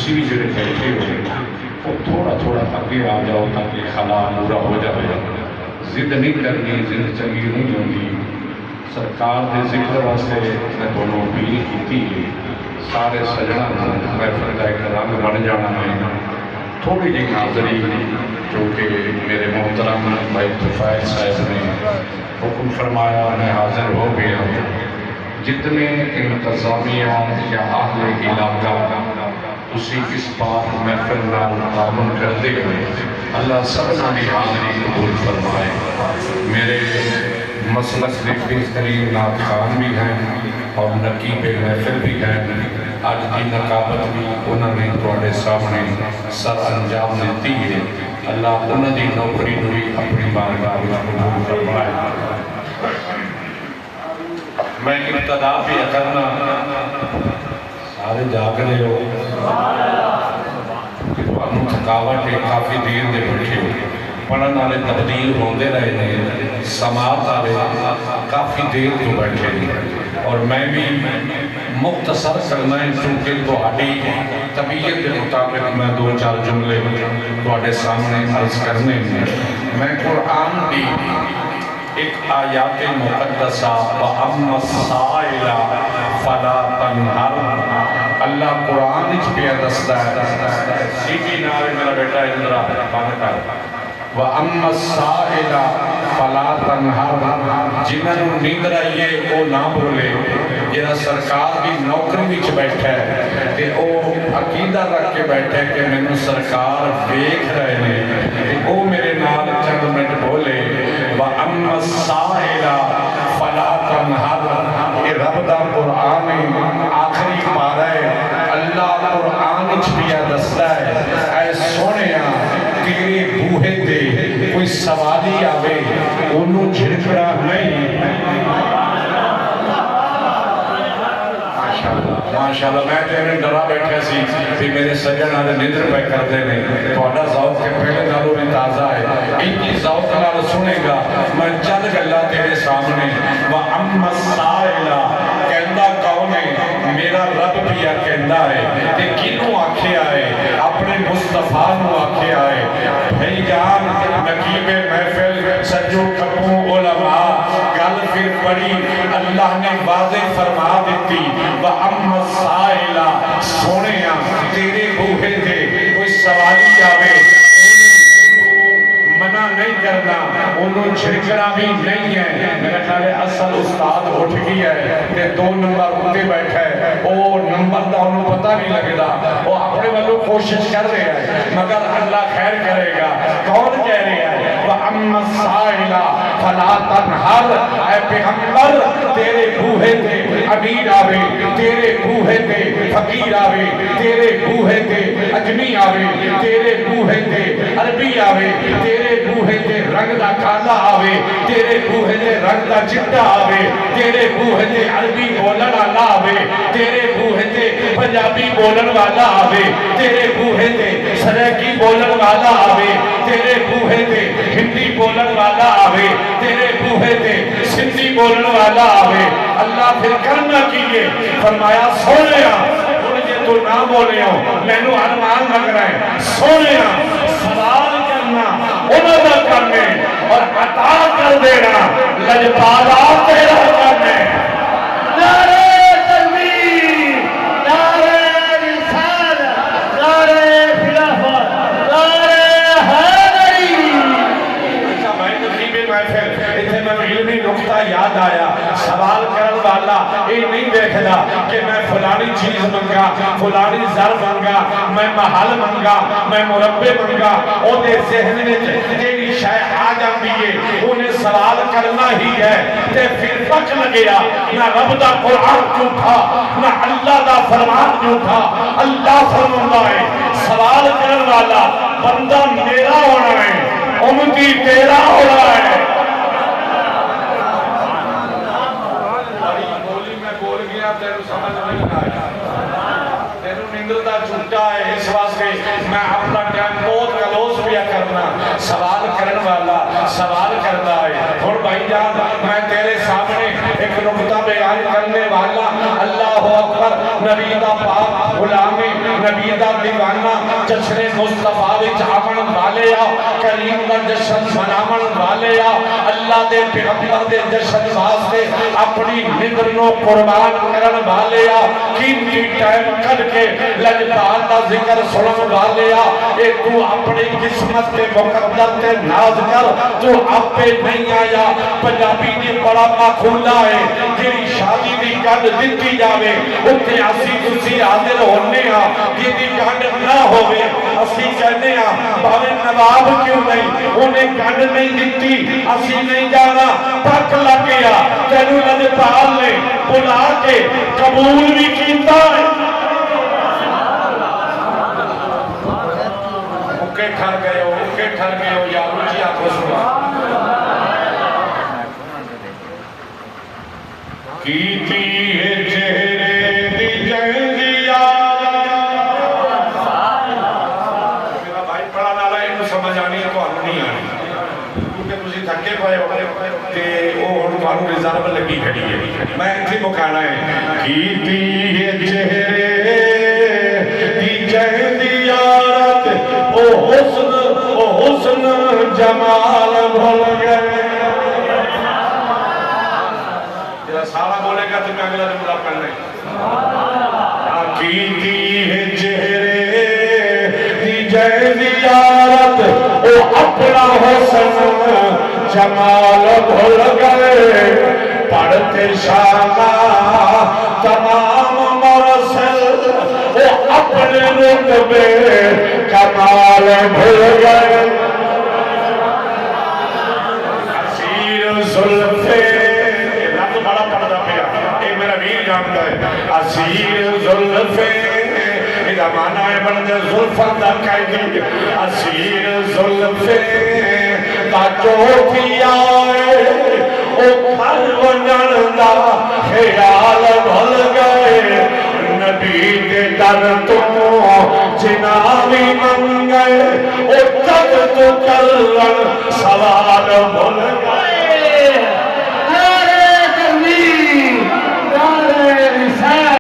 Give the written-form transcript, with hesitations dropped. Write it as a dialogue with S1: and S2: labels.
S1: تسی بھی جڑے بیٹھے ہوئے وہ تھوڑا تھوڑا اگے آ جاؤ تاکہ خلا پورا ہو جائے. ضد نہیں کرنی، ضد چنگی نہیں ہوتی. سرکار کے ذکر واسطے میں تمہیں اپیل کی ہے، سارے سجنا محفل کا ایک رنگ بن جانا ہے. تھوڑی جی حاضری جو کہ میرے محترم بھائی طفیل صاحب نے حکم فرمایا، میں حاضر ہو گیا. جتنے انتظامیہ یا اہل علاقہ اسی اس بات محفل نال تعاون کرتے ہوئے اللہ سبنا کی حاضری قبول فرمائے. میرے مسلک کے بہترین نعت خوان بھی ہیں اور نقیب محفل بھی ہیں. اج کی نقابت بھی انہوں نے تواڈے سامنے سر انجام دیتی ہے. اللہ انہوں دی نوکری بھی اپنی بارگاہ میں قبول فرمائے. میں ابتدا بھی کرنا سارے جاگ رہے ہو، تھکاوٹ ہے، کافی دیر دے بیٹھے ہو. پڑھن والے تبدیل ہوندے رہے ہیں، سماعت والے کافی دیر تو بیٹھے ہیں. اور میں بھی مختصر کرنا ہے چونکہ تہاڈی طبیعت کے مطابق میں دو چار جملے تہاڈے سامنے عرض کرنے ہیں. میں قرآن کی ایک آیات مقدسہ وَأَمَّا السَّائِلَ فَلَا تَنْهَرْ اللہ قرآن اچ پہ دستا ہے. سیٹی نارے میرا بیٹا اندرا بند کر. وَأَمَّا السَّائِلَ فَلَا تَنْهَرْ جنہوں نیند رہیے وہ نہ بولے. جنہا سرکار کی نوکری وچ بیٹھا ہے کہ وہ عقیدہ رکھ کے بیٹھے کہ میں نے سرکار دیکھ رہے ہیں وہ میرے نال چند منٹ بولے. وَأَمَّا السَّائِلَ فَلَا تَنْهَرْ یہ رب دا قرآن آخری پارہ ہے. اللہ قرآن اچ پیا دستا ہے اے سونیا تیرے بوہے تے کوئی سوالی آوے انہوں جھڑکڑا نہیں. ماشاءاللہ میں تیرے ڈرا بیٹھے سی کہ میرے سجن آدھے ندر پہ کرتے ہیں. تو آدھا ذوق کے پہلے نالوں میں تازہ ہے. ان کی ذوق نال سنے گا میں چند گلہ تیرے سامنے. وَأَمَّا السَّائِلَ کہندہ کون ہے؟ میرا رب بھی کہندہ ہے کہ کنوں آکھے آئے اپنے مصطفیٰ نو آکھے آئے. بھائی جان نقیب محفل سجو کپوں علماء گل پھر پڑی اللہ نے واضح فرما دیتی. وَأَمَّا السَّائِلَ سونیا تیرے بوہے تھے کوئی سوالی آوے منع نہیں کرنا انہوں جھڑکنا بھی نہیں ہے. میرا خیال ہے اصل استاد اٹھ گئی ہے کہ 2 نمبر اٹھے بیٹھا ہے وہ نمبر دا انہوں پتہ نہیں لگے دا وہ اپنے والوں کوشش کر رہے ہیں مگر اللہ خیر کرے گا. کون کہہ رہے ہیں؟ وَأَمَّا السَّائِلَ فَلَا تَنْهَرْ اے پیغمبر تیرے بوہے تھے امیر آوے تیرے بوہے تھے فقیر آوے تیرے بوہے تھے اجمی آوے تیرے بوہے تھے عربی آوے تیرے بوہے تھے رنگ دا کالا آوے تیرے بوہے تھے رنگ دا چٹا آوے تیرے بوہے تھے عربی بولن والا آوے تیرے بوہے تھے پنجابی بولن والا آوے تیرے بوہے تھے سریکی بولن والا آوے تیرے بوہے تھے ہندی بولن والا آوے تیرے بوہے تھے سندھی بولن والا آوے. اللہ پھر کرنا کیے فرمایا سونیا انہیں تو نہ بولے ہو میں نو ارمان لگ رہا ہے. سونیا سوال کرنا انہوں نے کرنے اور عطا کر دینا لجپالا تیرا کرنے. نعرہ تکبیر نعرہ رسالت نعرہ خلافت نعرہ حیدری. اچھا میں نقیب محفل اتنے میں علمی نقطہ یاد آیا. سوال کرن والا یہ نہیں دیکھنا کہ میں فلانی چیز منگا فلانی زر منگا میں محل منگا میں مربع منگا او دے ذہن میں جیڑی شے آ جاندی ہے انہیں سوال کرنا ہی ہے. تے پھر پک لگیا نہ رب دا قرآن جھوٹا نہ اللہ دا فرمان جھوٹا. اللہ فرماتا ہے سوال کرن والا بندہ میرا ہونا ہے امتی تیرا ہونا ہے. تیرو سمجھ نہیں آیا تیرو نندرتا چھوٹا ہے اس واسطے میں اپنا ٹائم بہت کلوز پیا کرنا. سوال کرن والا سوال کرتا ہے. اور بھائی جان میں تیرے سامنے ایک نقطہ بیان کرنے والا. اللہ اکبر کر نبی دا پاک غلام نبی دا دیوانہ جشن مصطفیٰ وچ آمن والے آ کریم دا جشن مناون والے آ اللہ دے پیغمبر دے جشن واسطے اپنی نظر نو قربان کرن والے آ قیمتی ٹائم کر کے لجپال دا ذکر سنن والے آ اے تو اپنی قسمت کے مقدر تے ناز کر تو آپ پہ نہیں آیا پنجابی نے بڑا ماخولا ہے جیری شادی دی گھنڈ دیتی جاوے اتنے اسی تسی حاضر ہونے ہاں جیدی گھنڈ نہ ہوئے اسی کہنے ہاں باوے نواب کیوں نہیں انہیں گھنڈ نہیں دیتی اسی نہیں جانا پک لگ گیا تینو لجپال نے بلا کے قبول بھی کیتا ہے مکے ٹھر گئے ہو یا رجی آنکھوں سنا کیتی ہے چہرے دی جہزیا میرا بھائی پڑھا نالا انہوں سمجھ آنی ہے تو ہم نہیں آنی کیونکہ تسی تھکے پائے ہو کہ وہ ہم تو ریزرو لگی کھڑی ہے میں انتی مکانا ہے کیتی ہے چہرے دی جہزیا او حسن جمال بھول گئے سارا بولے گا تو میں اگلا جملہ پڑھنے کیتی ہے چہرے دی زیارت او اپنا حسن جمال بھول گئے پڑھتے شامہ تمام مرسل او اپنے رتبے کمال بھول گئے اسیر زلفے اسیر زلفے اذا معنی ہے بندے زلفت دا قیدی اسیر زلفے تا چوکی آئے او گھر ونجن دا خیال بھل گئے نبی دے در تو جناوی من گئے او تک تو کلن سوال بھل گئے